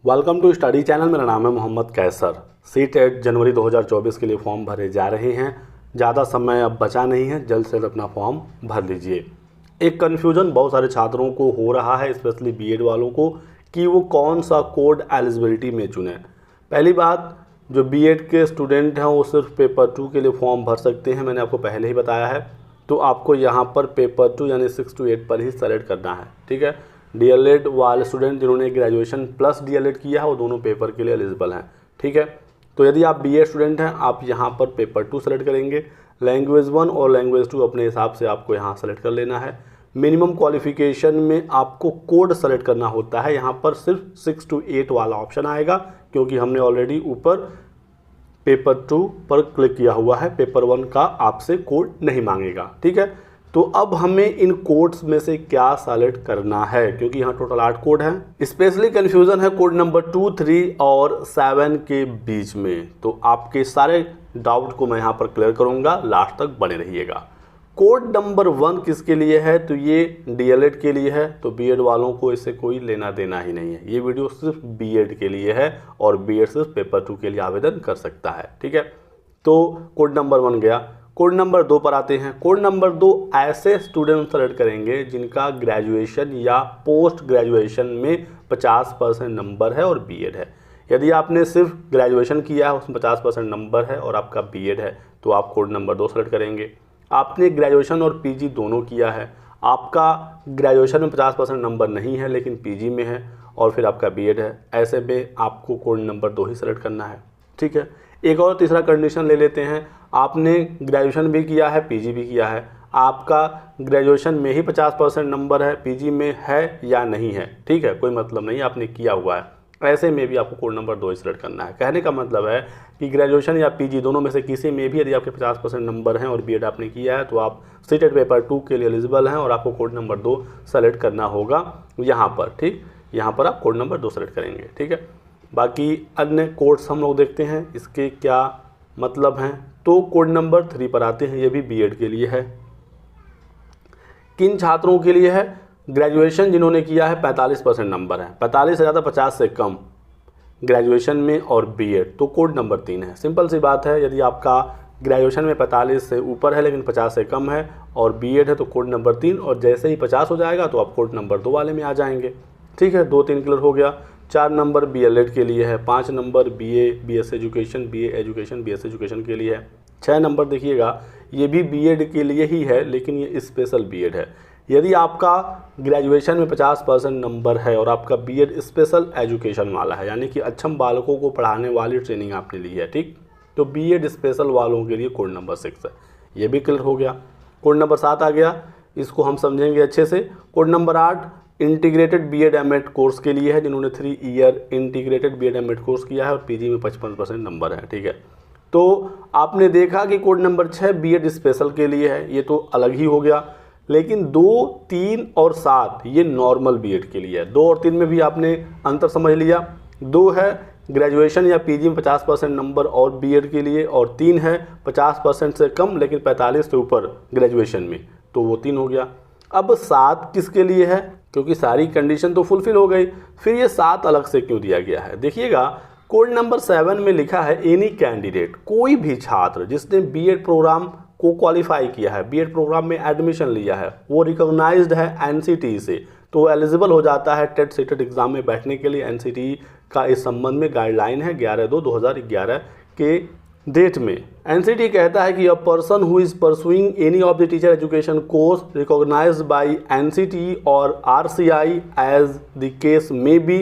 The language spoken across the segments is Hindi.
Welcome to study channel. मेरा नाम है मोहम्मद कैसर। सीटेट जनवरी 2024 के लिए फॉर्म भरे जा रहे हैं। ज़्यादा समय अब बचा नहीं है, जल्द से जल्द अपना फॉर्म भर लीजिए। एक कन्फ्यूज़न बहुत सारे छात्रों को हो रहा है, स्पेशली बीएड वालों को, कि वो कौन सा कोड एलिजिबिलिटी में चुनें। पहली बात, जो बीएड के स्टूडेंट हैं वो सिर्फ पेपर 2 के लिए फॉर्म भर सकते हैं। मैंने आपको पहले ही बताया है। तो आपको यहाँ पर पेपर 2 यानी 6 to 8 पर ही सेलेक्ट करना है, ठीक है। डीएलएड वाले स्टूडेंट जिन्होंने ग्रेजुएशन प्लस डीएलएड किया है वो दोनों पेपर के लिए एलिजिबल हैं, ठीक है। तो यदि आप बीएड स्टूडेंट हैं, आप यहाँ पर पेपर 2 सेलेक्ट करेंगे। लैंग्वेज 1 और लैंग्वेज 2 अपने हिसाब से आपको यहाँ सेलेक्ट कर लेना है। मिनिमम क्वालिफिकेशन में आपको कोड सेलेक्ट करना होता है। यहाँ पर सिर्फ 6 to 8 वाला ऑप्शन आएगा, क्योंकि हमने ऑलरेडी ऊपर पेपर 2 पर क्लिक किया हुआ है। पेपर 1 का आपसे कोड नहीं मांगेगा, ठीक है। तो अब हमें इन कोड्स में से क्या सेलेक्ट करना है, क्योंकि यहाँ टोटल 8 कोड हैं। स्पेशली कंफ्यूजन है कोड नंबर 2, 3 और 7 के बीच में। तो आपके सारे डाउट को मैं यहाँ पर क्लियर करूँगा, लास्ट तक बने रहिएगा। कोड नंबर 1 किसके लिए है? तो ये डीएलएड के लिए है। तो बीएड वालों को इससे कोई लेना देना ही नहीं है। ये वीडियो सिर्फ बीएड के लिए है और बीएड सिर्फ पेपर 2 के लिए आवेदन कर सकता है, ठीक है। तो कोड नंबर 1 गया। कोड नंबर 2 पर आते हैं। कोड नंबर 2 ऐसे स्टूडेंट सेलेक्ट करेंगे जिनका ग्रेजुएशन या पोस्ट ग्रेजुएशन में 50% नंबर है और बीएड है। यदि आपने सिर्फ ग्रेजुएशन किया है, उसमें 50% नंबर है और आपका बीएड है, तो आप कोड नंबर 2 सेलेक्ट करेंगे। आपने ग्रेजुएशन और पीजी दोनों किया है, आपका ग्रेजुएशन में 50% नंबर नहीं है लेकिन पीजी में है, और फिर आपका बीएड है, ऐसे में आपको कोड नंबर 2 ही सेलेक्ट करना है, ठीक है। एक और तीसरा कंडीशन ले लेते हैं। आपने ग्रेजुएशन भी किया है, पीजी भी किया है, आपका ग्रेजुएशन में ही 50% नंबर है, पीजी में है या नहीं है, ठीक है, कोई मतलब नहीं, आपने किया हुआ है, ऐसे में भी आपको कोड नंबर 2 सेलेक्ट करना है। कहने का मतलब है कि ग्रेजुएशन या पीजी दोनों में से किसी में भी यदि आपके 50% नंबर हैं और बीएड आपने किया है, तो आप सीटेट पेपर 2 के लिए एलिजिबल हैं और आपको कोड नंबर 2 सेलेक्ट करना होगा यहाँ पर, ठीक। यहाँ पर आप कोड नंबर 2 सेलेक्ट करेंगे, ठीक है। बाकी अन्य कोड्स हम लोग देखते हैं इसके क्या मतलब हैं। तो कोड नंबर 3 पर आते हैं। ये भी बीएड के लिए है। किन छात्रों के लिए है? ग्रेजुएशन जिन्होंने किया है 45% नंबर है, 45 से ज़्यादा 50 से कम ग्रेजुएशन में और बीएड, तो कोड नंबर 3 है। सिंपल सी बात है, यदि आपका ग्रेजुएशन में 45 से ऊपर है लेकिन 50 से कम है और बीएड है तो कोड नंबर 3, और जैसे ही 50 हो जाएगा तो आप कोड नंबर 2 वाले में आ जाएंगे, ठीक है। 2, 3 क्लियर हो गया। 4 नंबर बीएलएड के लिए है। 5 number BA, BS education, BA education, BS education के लिए है। 6 नंबर देखिएगा, ये भी बीएड के लिए ही है लेकिन ये स्पेशल बीएड है। यदि आपका ग्रेजुएशन में 50% नंबर है और आपका बीएड स्पेशल एजुकेशन वाला है, यानी कि अक्षम बालकों को पढ़ाने वाली ट्रेनिंग आपने ली है, ठीक, तो बीएड स्पेशल वालों के लिए कोड नंबर 6 है। ये भी क्लियर हो गया। कोड नंबर 7 आ गया, इसको हम समझेंगे अच्छे से। Code number 8 integrated BEd MEd course के लिए है, जिन्होंने 3 year integrated BEd MEd course किया है और पीजी में 55% नंबर है, ठीक है। तो आपने देखा कि कोड नंबर 6 बीएड स्पेशल के लिए है, ये तो अलग ही हो गया। लेकिन 2, 3 और 7 ये नॉर्मल बीएड के लिए है। 2 और 3 में भी आपने अंतर समझ लिया। 2 है ग्रेजुएशन या पीजी में 50% नंबर और बीएड के लिए, और 3 है 50% से कम लेकिन 45 से ऊपर ग्रेजुएशन में, तो वो 3 हो गया। अब 7 किसके लिए है? क्योंकि सारी कंडीशन तो फुलफिल हो गई, फिर ये 7 अलग से क्यों दिया गया है? देखिएगा, कोड नंबर 7 में लिखा है एनी कैंडिडेट, कोई भी छात्र जिसने बीएड प्रोग्राम को क्वालिफाई किया है, बीएड प्रोग्राम में एडमिशन लिया है, वो रिकॉग्नाइज्ड है एनसीटी से, तो वो एलिजिबल हो जाता है टेट सीटेट एग्जाम में बैठने के लिए। एनसीटी का इस संबंध में गाइडलाइन है 11/2/2011 के डेट में। एनसीटी कहता है कि a person who is pursuing any of the teacher education course recognised by NCT और RCI as the case may be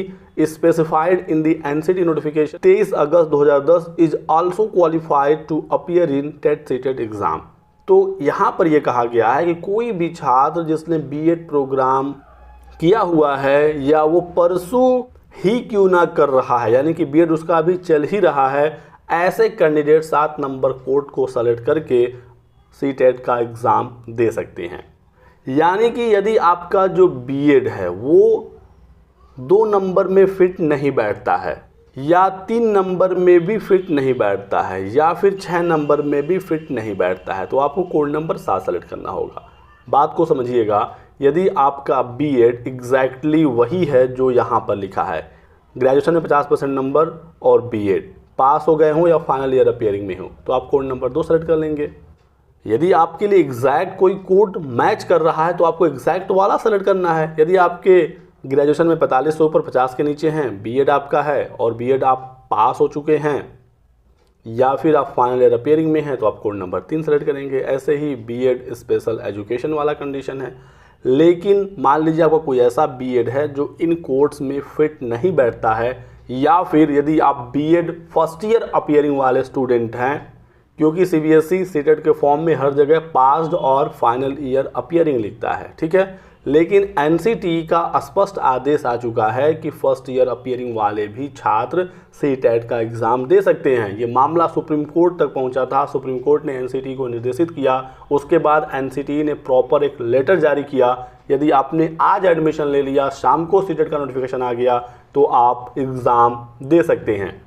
specified in the NCT notification 23 August 2010 is also qualified to appear in TET CTET exam. तो यहाँ पर यह कहा गया है कि कोई भी छात्र जिसने बीएड प्रोग्राम किया हुआ है या वो परसू ही क्यों ना कर रहा है, यानी कि बीएड उसका अभी चल ही रहा है, ऐसे कैंडिडेट 7 नंबर कोड को सेलेक्ट करके सीटेट का एग्ज़ाम दे सकते हैं। यानी कि यदि आपका जो बीएड है वो 2 नंबर में फिट नहीं बैठता है, या 3 नंबर में भी फिट नहीं बैठता है, या फिर 6 नंबर में भी फिट नहीं बैठता है, तो आपको कोड नंबर 7 सेलेक्ट करना होगा। बात को समझिएगा, यदि आपका बीएड एग्जैक्टली वही है जो यहाँ पर लिखा है, ग्रेजुएशन में 50% नंबर और बीएड पास हो गए हों या फाइनल ईयर अपीयरिंग में हो, तो आप कोड नंबर 2 सेलेक्ट कर लेंगे। यदि आपके लिए एग्जैक्ट कोई कोड मैच कर रहा है तो आपको एग्जैक्ट वाला सेलेक्ट करना है। यदि आपके ग्रेजुएशन में 45 से ऊपर 50 के नीचे हैं, बीएड आपका है और बीएड आप पास हो चुके हैं या फिर आप फाइनल ईयर अपीयरिंग में हैं, तो आप कोड नंबर 3 सेलेक्ट करेंगे। ऐसे ही बीएड स्पेशल एजुकेशन वाला कंडीशन है। लेकिन मान लीजिए आपका कोई ऐसा बीएड है जो इन कोड्स में फिट नहीं बैठता है, या फिर यदि आप बीएड फर्स्ट ईयर अपीयरिंग वाले स्टूडेंट हैं, क्योंकि सीबीएसई सीटेट के फॉर्म में हर जगह पास्ड और फाइनल ईयर अपीयरिंग लिखता है, ठीक है। लेकिन एनसीटी का स्पष्ट आदेश आ चुका है कि फर्स्ट ईयर अपीयरिंग वाले भी छात्र सीटेट का एग्ज़ाम दे सकते हैं। ये मामला सुप्रीम कोर्ट तक पहुंचा था। सुप्रीम कोर्ट ने एनसीटी को निर्देशित किया, उसके बाद एनसीटी ने प्रॉपर एक लेटर जारी किया। यदि आपने आज एडमिशन ले लिया, शाम को सीटेट का नोटिफिकेशन आ गया, तो आप एग्ज़ाम दे सकते हैं।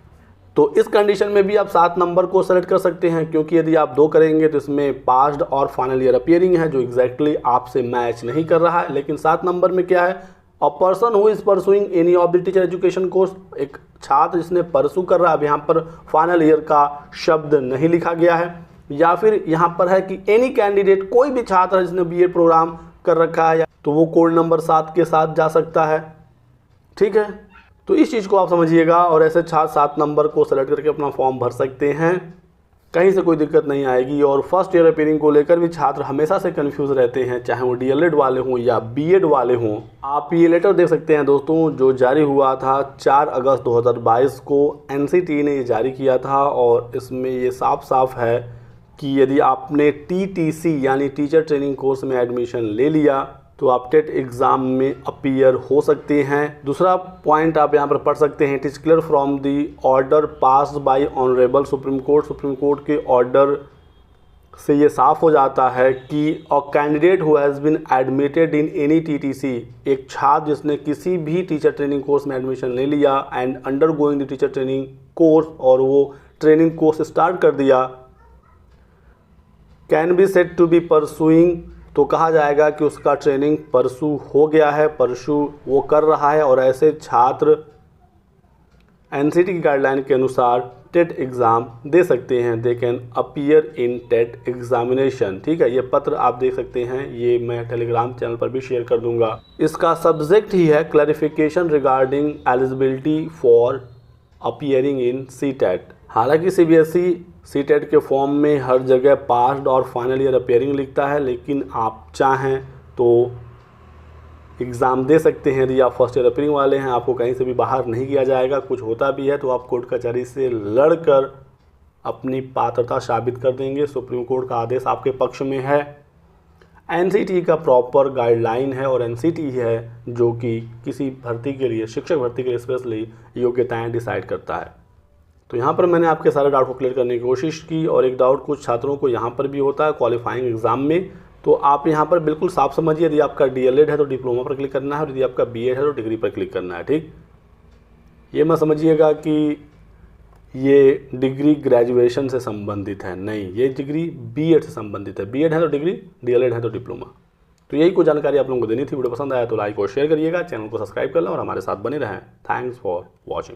तो इस कंडीशन में भी आप 7 नंबर को सेलेक्ट कर सकते हैं, क्योंकि यदि आप 2 करेंगे तो इसमें पास्ड और फाइनल ईयर अपीयरिंग है जो एग्जैक्टली आपसे मैच नहीं कर रहा है। लेकिन 7 नंबर में क्या है, अ person who is pursuing any of the teacher education course, एक छात्र जिसने परसू कर रहा है। अब यहाँ पर फाइनल ईयर का शब्द नहीं लिखा गया है, या फिर यहाँ पर है कि एनी कैंडिडेट, कोई भी छात्र जिसने बीएड प्रोग्राम कर रखा है, तो वो कोड नंबर 7 के साथ जा सकता है, ठीक है। तो इस चीज़ को आप समझिएगा और ऐसे छात्र 7 नंबर को सेलेक्ट करके अपना फॉर्म भर सकते हैं, कहीं से कोई दिक्कत नहीं आएगी। और फर्स्ट ईयर अपीयरिंग को लेकर भी छात्र हमेशा से कंफ्यूज रहते हैं, चाहे वो डीएलएड वाले हों या बीएड वाले हों। आप ये लेटर देख सकते हैं दोस्तों, जो जारी हुआ था 4 अगस्त 2022 को एनसीटी ने ये जारी किया था, और इसमें ये साफ साफ है कि यदि आपने टीटीसी यानी टीचर ट्रेनिंग कोर्स में एडमिशन ले लिया तो आप टेट एग्ज़ाम में अपीयर हो सकते हैं। दूसरा पॉइंट आप यहाँ पर पढ़ सकते हैं, it is clear from the order passed by honourable Supreme Court. Supreme Court के ऑर्डर से ये साफ हो जाता है कि a candidate who has been admitted in any TTC, एक छात्र जिसने किसी भी टीचर ट्रेनिंग कोर्स में एडमिशन ले लिया and undergoing the teacher training course, और वो ट्रेनिंग कोर्स स्टार्ट कर दिया, can be said to be pursuing, तो कहा जाएगा कि उसका ट्रेनिंग परसू हो गया है, परसू वो कर रहा है। और ऐसे छात्र एनसीटी की गाइडलाइन के अनुसार टेट एग्ज़ाम दे सकते हैं। They can appear in TET examination, ठीक है। ये पत्र आप देख सकते हैं, ये मैं टेलीग्राम चैनल पर भी शेयर कर दूंगा। इसका सब्जेक्ट ही है clarification regarding eligibility for appearing in CTET. हालांकि सीबीएसई सीटेट के फॉर्म में हर जगह पास्ड और फाइनल ईयर अपीयरिंग लिखता है, लेकिन आप चाहें तो एग्ज़ाम दे सकते हैं। यदि आप फर्स्ट ईयर अपीयरिंग वाले हैं, आपको कहीं से भी बाहर नहीं किया जाएगा। कुछ होता भी है तो आप कोर्ट कचहरी से लड़कर अपनी पात्रता साबित कर देंगे। सुप्रीम कोर्ट का आदेश आपके पक्ष में है। एनसीटी का प्रॉपर गाइडलाइन है, और एनसीटी है जो कि किसी भर्ती के लिए, शिक्षक भर्ती के लिए स्पेशली योग्यताएँ डिसाइड करता है। तो यहाँ पर मैंने आपके सारे डाउट को क्लियर करने की कोशिश की। और एक डाउट कुछ छात्रों को यहाँ पर भी होता है क्वालिफाइंग एग्जाम में, तो आप यहाँ पर बिल्कुल साफ समझिए, यदि आपका डीएलएड है तो डिप्लोमा पर क्लिक करना है, और यदि आपका बीएड है तो डिग्री पर क्लिक करना है, ठीक। ये मत समझिएगा कि ये डिग्री ग्रेजुएशन से संबंधित है, नहीं, ये डिग्री बीएड से संबंधित है। बीएड है तो डिग्री, डीएलएड है तो डिप्लोमा। तो यही कुछ जानकारी आप लोगों को देनी थी। वीडियो पसंद आया तो लाइक और शेयर करिएगा, चैनल को सब्सक्राइब कर लें और हमारे साथ बने रहें। Thanks for watching.